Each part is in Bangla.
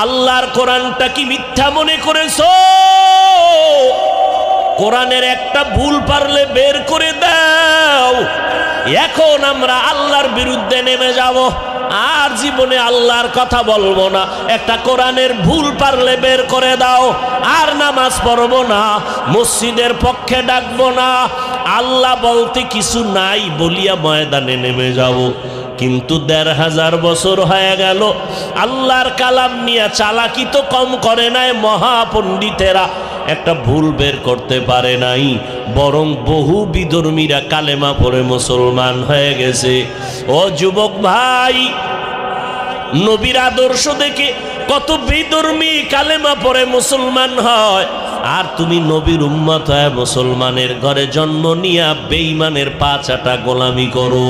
আল্লাহর কোরআনটা কি মিথ্যা মনে করেছো? কোরআনের একটা ভুল পারলে বের করে দাও। এখন আমরা আল্লাহর বিরুদ্ধে নেমে যাব, আর জীবনে আল্লাহর কথা বলবো না। একটা কোরআনের ভুল পারলে বের করে দাও, আর নামাজ পড়বো না, মসজিদের পক্ষে ডাকবো না, আল্লাহ বলতে কিছু নাই বলিয়া ময়দানে নেমে যাব। কিন্তু ১৫০০ বছর হয়ে গেল, আল্লাহর কালাম নিয়ে চালাকি তো কম করে নাই মহাপণ্ডিতেরা, একটা ভুল বের করতে পারে নাই, বরং বহু বিধর্মীরা কালেমা পড়ে মুসলমান হয়ে গেছে। ও যুবক ভাই, নবীর আদর্শ দেখে কত বিধর্মী কালেমা পড়ে মুসলমান হয়, আর তুমি নবীর উম্মত হয়ে মুসলমানের ঘরে জন্ম নিয়া বেঈমানের পা চাটা গোলামি করো।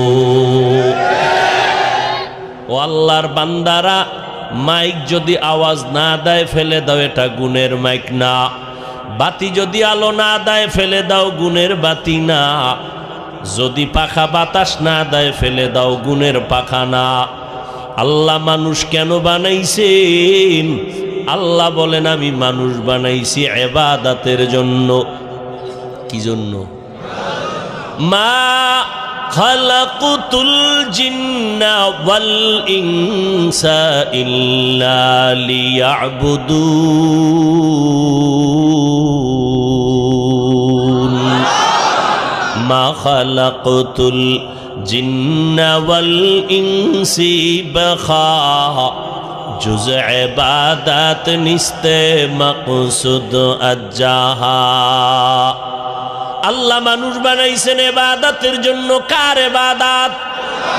ও আল্লাহর বান্দারা, মাইক যদি আওয়াজ না দেয় ফেলে দাও, এটা গুণের মাইক না। বাতি যদি আলো না দেয় ফেলে দাও, গুণের বাতি না। যদি পাখা বাতাস না দেয় ফেলে দাও, গুণের পাখা না। আল্লাহ মানুষ কেন বানাইছেন? আল্লাহ বলেন, আমি মানুষ বানাইছি ইবাদতের জন্য। কি জন্য? মা খালাকুতুল জিন্না ওয়াল ইনসা ইল্লা লিয়াবুদুন। মা খালাকুতুল জিন্না ওয়াল ইনসি বাখা, জুজ ইবাদত নিস্তে মাকসুদ আজ্জাহা। আল্লাহ মানুষ বানাইছেন ইবাদতের জন্য। কার ইবাদত?